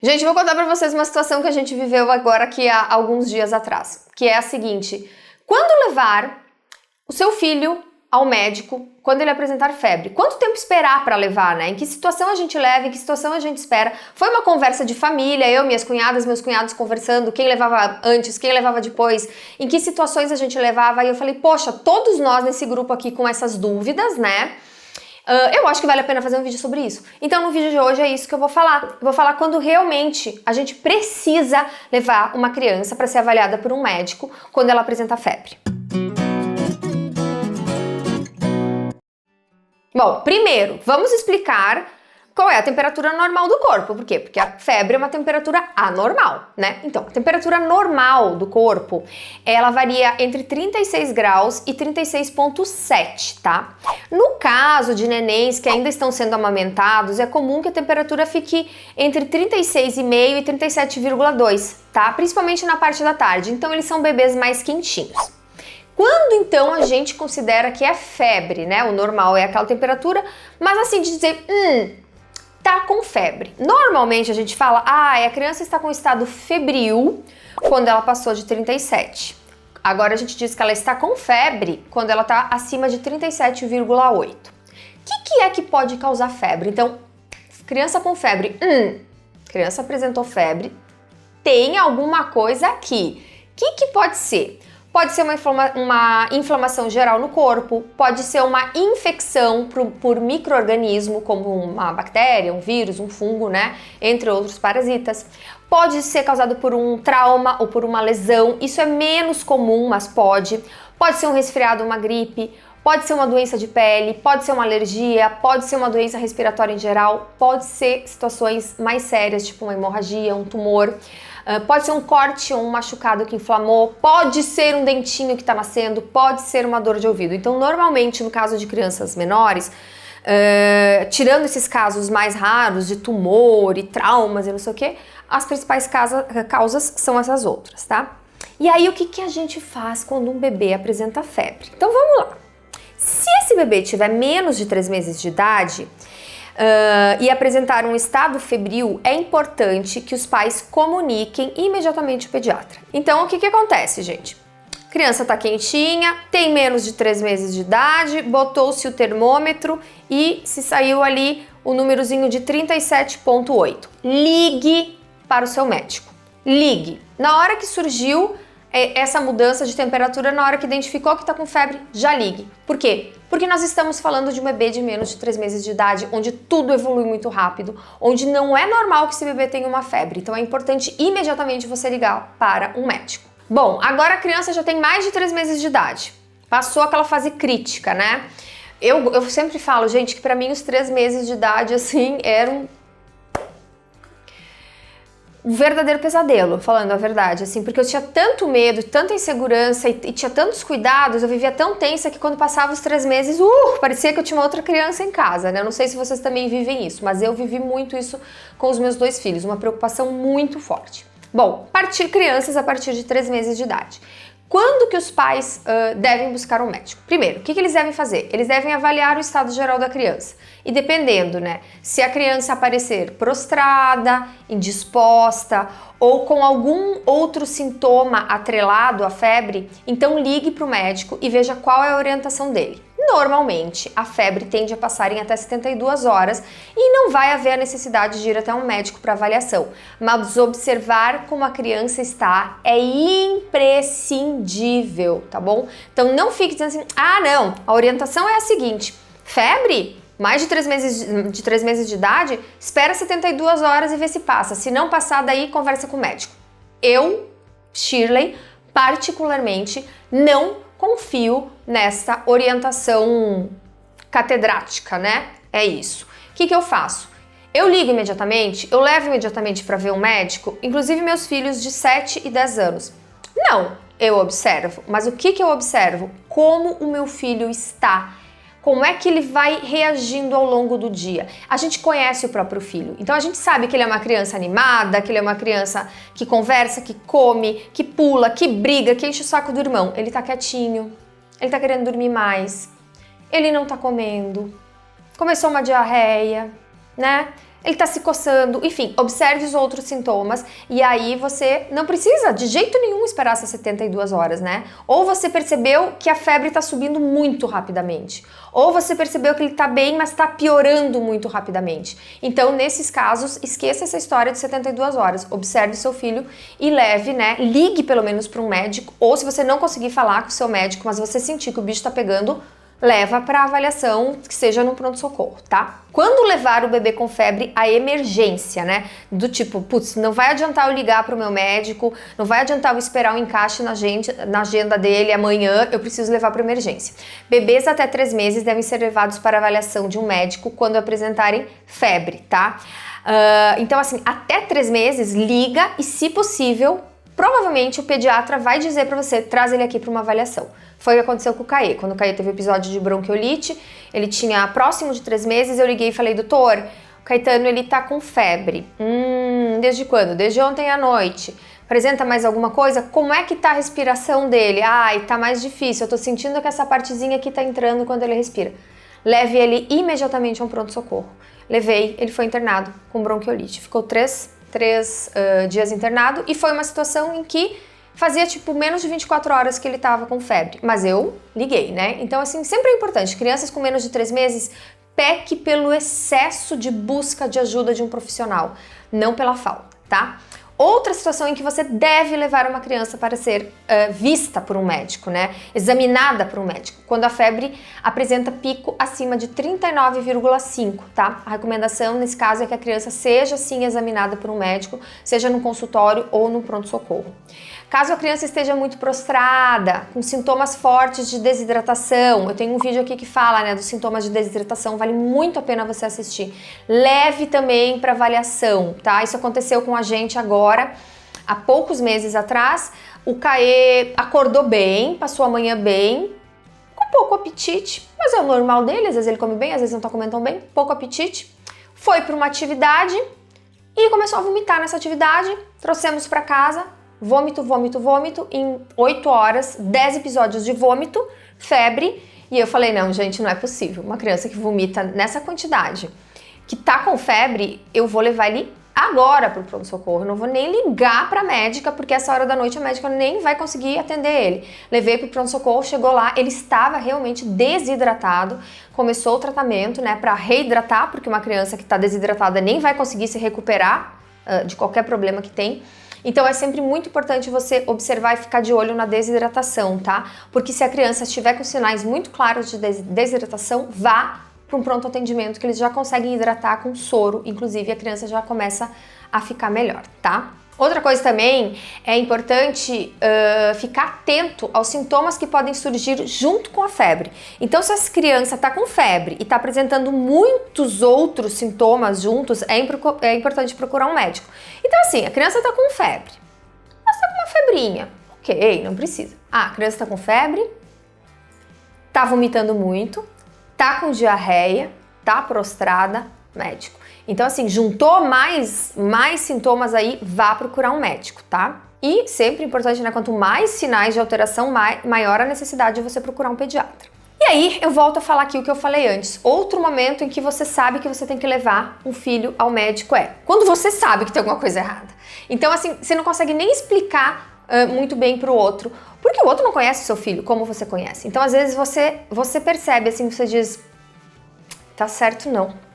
Gente, vou contar pra vocês uma situação que a gente viveu agora aqui há alguns dias atrás, que é a seguinte: quando levar o seu filho ao médico, quando ele apresentar febre, quanto tempo esperar para levar, né? Em que situação a gente leva, em que situação a gente espera? Foi uma conversa de família, eu, minhas cunhadas, meus cunhados conversando, quem levava antes, quem levava depois, em que situações a gente levava, e eu falei, poxa, todos nós nesse grupo aqui com essas dúvidas, né? Eu acho que vale a pena fazer um vídeo sobre isso. Então no vídeo de hoje é isso que eu vou falar. Eu vou falar quando realmente a gente precisa levar uma criança para ser avaliada por um médico quando ela apresenta febre. Bom, primeiro, vamos explicar qual é a temperatura normal do corpo. Por quê? Porque a febre é uma temperatura anormal, né? Então, a temperatura normal do corpo, ela varia entre 36 graus e 36,7, tá? No caso de nenéns que ainda estão sendo amamentados, é comum que a temperatura fique entre 36,5 e 37,2, tá? Principalmente na parte da tarde. Então, eles são bebês mais quentinhos. Quando então a gente considera que é febre, né? O normal é aquela temperatura, mas assim de dizer, tá com febre. Normalmente a gente fala, a criança está com estado febril quando ela passou de 37. Agora a gente diz que ela está com febre quando ela está acima de 37,8. O que é que pode causar febre? Então, criança com febre, criança apresentou febre, tem alguma coisa aqui. O que pode ser? Pode ser uma inflamação geral no corpo, pode ser uma infecção por micro-organismo, como uma bactéria, um vírus, um fungo, né? Entre outros parasitas. Pode ser causado por um trauma ou por uma lesão, isso é menos comum, mas pode. Pode ser um resfriado, uma gripe, pode ser uma doença de pele, pode ser uma alergia, pode ser uma doença respiratória em geral, pode ser situações mais sérias, tipo uma hemorragia, um tumor. Pode ser um corte ou um machucado que inflamou, pode ser um dentinho que está nascendo, pode ser uma dor de ouvido. Então, normalmente, no caso de crianças menores, tirando esses casos mais raros de tumor e traumas e não sei o que, as principais causas são essas outras, tá? E aí, o que a gente faz quando um bebê apresenta febre? Então, vamos lá. Se esse bebê tiver menos de 3 meses de idade, e apresentar um estado febril, é importante que os pais comuniquem imediatamente o pediatra. Então, o que acontece, gente? Criança tá quentinha, tem menos de 3 meses de idade, botou-se o termômetro e se saiu ali o númerozinho de 37,8. Ligue para o seu médico. Ligue. Na hora que surgiu essa mudança de temperatura, na hora que identificou que tá com febre, já ligue. Por quê? Porque nós estamos falando de um bebê de menos de 3 meses de idade, onde tudo evolui muito rápido, onde não é normal que esse bebê tenha uma febre. Então é importante imediatamente você ligar para um médico. Bom, agora a criança já tem mais de 3 meses de idade. Passou aquela fase crítica, né? Eu sempre falo, gente, que para mim os 3 meses de idade, assim, eram um verdadeiro pesadelo, falando a verdade, assim, porque eu tinha tanto medo, tanta insegurança e tinha tantos cuidados, eu vivia tão tensa que quando passava os 3 meses, parecia que eu tinha uma outra criança em casa, né? Eu não sei se vocês também vivem isso, mas eu vivi muito isso com os meus 2 filhos, uma preocupação muito forte. Bom, crianças a partir de 3 meses de idade. Quando que os pais devem buscar um médico? Primeiro, o que eles devem fazer? Eles devem avaliar o estado geral da criança. E dependendo, né, se a criança aparecer prostrada, indisposta ou com algum outro sintoma atrelado à febre, então ligue para o médico e veja qual é a orientação dele. Normalmente, a febre tende a passar em até 72 horas e não vai haver a necessidade de ir até um médico para avaliação, mas observar como a criança está é imprescindível, tá bom? Então não fique dizendo assim, não, a orientação é a seguinte, febre? Mais de 3 meses de idade, espera 72 horas e vê se passa. Se não passar, daí conversa com o médico. Eu, Shirley, particularmente, não confio nessa orientação catedrática, né? É isso. O que eu faço? Eu ligo imediatamente, eu levo imediatamente para ver um médico, inclusive meus filhos de 7 e 10 anos. Não, eu observo. Mas o que eu observo? Como o meu filho está. Como é que ele vai reagindo ao longo do dia? A gente conhece o próprio filho, então a gente sabe que ele é uma criança animada, que ele é uma criança que conversa, que come, que pula, que briga, que enche o saco do irmão. Ele tá quietinho, ele tá querendo dormir mais, ele não tá comendo, começou uma diarreia, né? ele tá se coçando, enfim, observe os outros sintomas e aí você não precisa de jeito nenhum esperar essas 72 horas, né? Ou você percebeu que a febre tá subindo muito rapidamente, ou você percebeu que ele tá bem, mas tá piorando muito rapidamente. Então, nesses casos, esqueça essa história de 72 horas, observe seu filho e leve, né? Ligue pelo menos para um médico, ou se você não conseguir falar com o seu médico, mas você sentir que o bicho tá pegando, leva para avaliação, que seja no pronto-socorro, tá? Quando levar o bebê com febre à emergência, né? Do tipo, putz, não vai adiantar eu ligar para o meu médico, não vai adiantar eu esperar um encaixe na agenda dele amanhã, eu preciso levar para emergência. Bebês até 3 meses devem ser levados para avaliação de um médico quando apresentarem febre, tá? Então, assim, até 3 meses, liga e, se possível, provavelmente o pediatra vai dizer para você, traz ele aqui para uma avaliação. Foi o que aconteceu com o Caê. Quando o Caê teve episódio de bronquiolite, ele tinha próximo de 3 meses, eu liguei e falei, doutor, o Caetano, ele tá com febre. Desde quando? Desde ontem à noite. Apresenta mais alguma coisa? Como é que tá a respiração dele? Ai, tá mais difícil, eu tô sentindo que essa partezinha aqui tá entrando quando ele respira. Leve ele imediatamente a um pronto-socorro. Levei, ele foi internado com bronquiolite. Ficou 3 dias internado e foi uma situação em que fazia tipo menos de 24 horas que ele tava com febre, mas eu liguei, né? Então, assim, sempre é importante, crianças com menos de 3 meses, peque pelo excesso de busca de ajuda de um profissional, não pela falta, tá? Outra situação em que você deve levar uma criança para ser vista por um médico, né? Examinada por um médico, quando a febre apresenta pico acima de 39,5, tá? A recomendação nesse caso é que a criança seja sim examinada por um médico, seja no consultório ou no pronto-socorro. Caso a criança esteja muito prostrada, com sintomas fortes de desidratação, eu tenho um vídeo aqui que fala, né, dos sintomas de desidratação, vale muito a pena você assistir. Leve também para avaliação, tá? Isso aconteceu com a gente agora, há poucos meses atrás. O Caê acordou bem, passou a manhã bem, com pouco apetite, mas é o normal dele, às vezes ele come bem, às vezes não tá comendo tão bem, pouco apetite. Foi para uma atividade e começou a vomitar nessa atividade, trouxemos para casa. Vômito, vômito, vômito, em 8 horas, 10 episódios de vômito, febre, e eu falei, não, gente, não é possível, uma criança que vomita nessa quantidade, que tá com febre, eu vou levar ele agora pro pronto-socorro, não vou nem ligar pra médica, porque essa hora da noite a médica nem vai conseguir atender ele. Levei pro pronto-socorro, chegou lá, ele estava realmente desidratado, começou o tratamento, né, pra reidratar, porque uma criança que tá desidratada nem vai conseguir se recuperar de qualquer problema que tem. Então é sempre muito importante você observar e ficar de olho na desidratação, tá? Porque se a criança estiver com sinais muito claros de desidratação, vá para um pronto atendimento que eles já conseguem hidratar com soro, inclusive a criança já começa a ficar melhor, tá? Outra coisa também é importante ficar atento aos sintomas que podem surgir junto com a febre. Então, se essa criança está com febre e está apresentando muitos outros sintomas juntos, é importante procurar um médico. Então, assim, a criança está com febre, mas está com uma febrinha. Ok, não precisa. Ah, a criança está com febre, está vomitando muito, está com diarreia, está prostrada, médico. Então, assim, juntou mais sintomas aí, vá procurar um médico, tá? E sempre importante, né? Quanto mais sinais de alteração, maior a necessidade de você procurar um pediatra. E aí, eu volto a falar aqui o que eu falei antes. Outro momento em que você sabe que você tem que levar um filho ao médico é quando você sabe que tem alguma coisa errada. Então, assim, você não consegue nem explicar muito bem pro outro, porque o outro não conhece o seu filho como você conhece. Então, às vezes, você percebe, assim, você diz, tá certo não.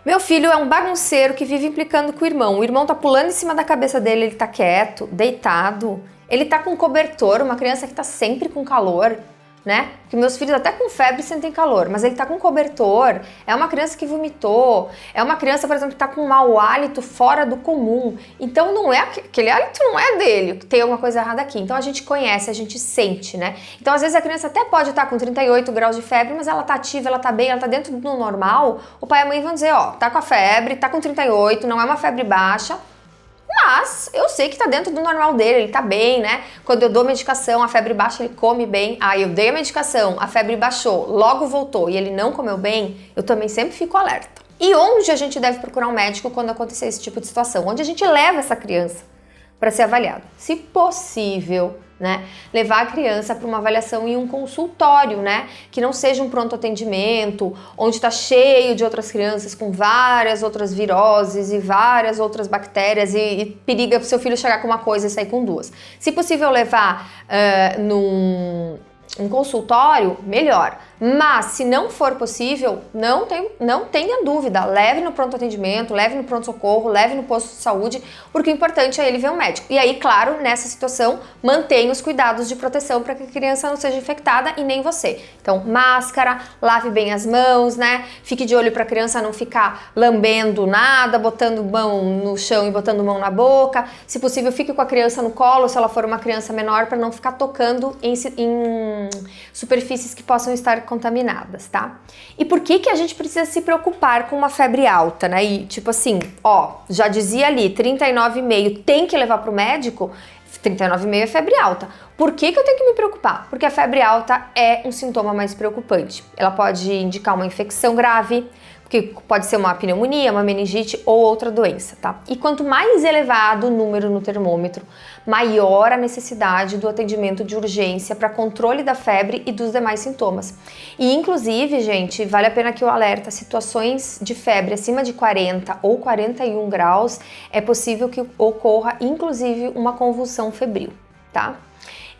Meu filho é um bagunceiro que vive implicando com o irmão tá pulando em cima da cabeça dele, ele tá quieto, deitado, ele tá com cobertor, uma criança que tá sempre com calor, né? Que meus filhos até com febre sentem calor, mas ele tá com cobertor, é uma criança que vomitou, é uma criança, por exemplo, que tá com um mau hálito fora do comum. Então não é aquele hálito, não é dele, tem alguma coisa errada aqui. Então a gente conhece, a gente sente, né? Então às vezes a criança até pode estar com 38 graus de febre, mas ela tá ativa, ela tá bem, ela tá dentro do normal. O pai e a mãe vão dizer, ó, tá com a febre, tá com 38, não é uma febre baixa, mas eu sei que tá dentro do normal dele, ele tá bem, né? Quando eu dou medicação, a febre baixa, ele come bem. Ah, eu dei a medicação, a febre baixou, logo voltou e ele não comeu bem, eu também sempre fico alerta. E onde a gente deve procurar um médico quando acontecer esse tipo de situação? Onde a gente leva essa criança para ser avaliado. Se possível, né, levar a criança para uma avaliação em um consultório, né, que não seja um pronto atendimento, onde está cheio de outras crianças com várias outras viroses e várias outras bactérias e periga seu filho chegar com uma coisa e sair com duas. Se possível levar num consultório, melhor. Mas se não for possível, não tenha dúvida, leve no pronto atendimento, leve no pronto-socorro, leve no posto de saúde, porque o importante é ele ver um médico. E aí, claro, nessa situação, mantenha os cuidados de proteção para que a criança não seja infectada e nem você. Então, máscara, lave bem as mãos, né? Fique de olho para a criança não ficar lambendo nada, botando mão no chão e botando mão na boca. Se possível, fique com a criança no colo, se ela for uma criança menor, para não ficar tocando em superfícies que possam estar contaminadas, tá? E por que a gente precisa se preocupar com uma febre alta, né? E tipo assim, ó, já dizia ali, 39,5 tem que levar pro médico, 39,5 é febre alta. Por que eu tenho que me preocupar? Porque a febre alta é um sintoma mais preocupante. Ela pode indicar uma infecção grave, que pode ser uma pneumonia, uma meningite ou outra doença, tá? E quanto mais elevado o número no termômetro, maior a necessidade do atendimento de urgência para controle da febre e dos demais sintomas. E inclusive, gente, vale a pena que eu alerta, situações de febre acima de 40 ou 41 graus, é possível que ocorra inclusive uma convulsão febril, tá?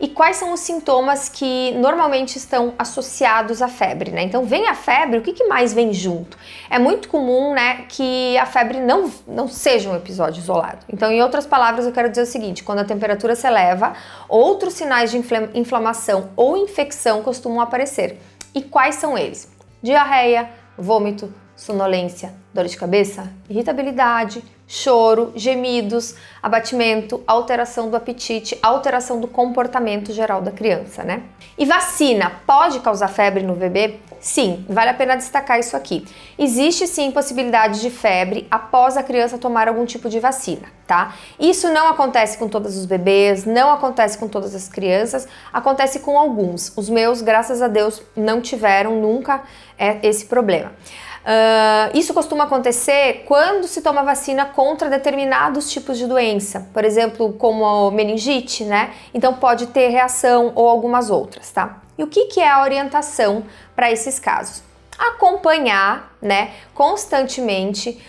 E quais são os sintomas que normalmente estão associados à febre, né? Então, vem a febre, o que mais vem junto? É muito comum, né, que a febre não seja um episódio isolado. Então, em outras palavras, eu quero dizer o seguinte, quando a temperatura se eleva, outros sinais de inflamação ou infecção costumam aparecer. E quais são eles? Diarreia, vômito, sonolência, dor de cabeça, irritabilidade, choro, gemidos, abatimento, alteração do apetite, alteração do comportamento geral da criança, né? E vacina pode causar febre no bebê? Sim, vale a pena destacar isso aqui. Existe sim possibilidade de febre após a criança tomar algum tipo de vacina, tá? Isso não acontece com todos os bebês, não acontece com todas as crianças, acontece com alguns. Os meus, graças a Deus, não tiveram nunca esse problema. Isso costuma acontecer quando se toma vacina contra determinados tipos de doença, por exemplo, como a meningite, né? Então pode ter reação ou algumas outras, tá? E o que é a orientação para esses casos? Acompanhar, né, constantemente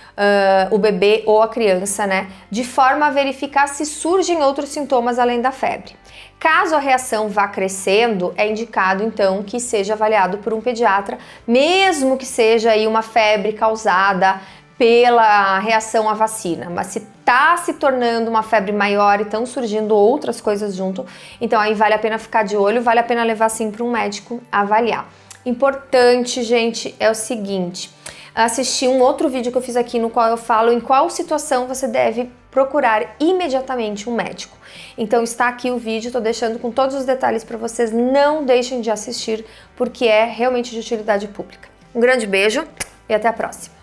o bebê ou a criança, né, de forma a verificar se surgem outros sintomas além da febre. Caso a reação vá crescendo, é indicado então que seja avaliado por um pediatra, mesmo que seja aí uma febre causada pela reação à vacina, mas se está se tornando uma febre maior e estão surgindo outras coisas junto, então aí vale a pena ficar de olho, vale a pena levar sim para um médico avaliar. Importante, gente, é o seguinte, assistir um outro vídeo que eu fiz aqui no qual eu falo em qual situação você deve procurar imediatamente um médico. Então está aqui o vídeo, tô deixando com todos os detalhes para vocês, não deixem de assistir porque é realmente de utilidade pública. Um grande beijo e até a próxima!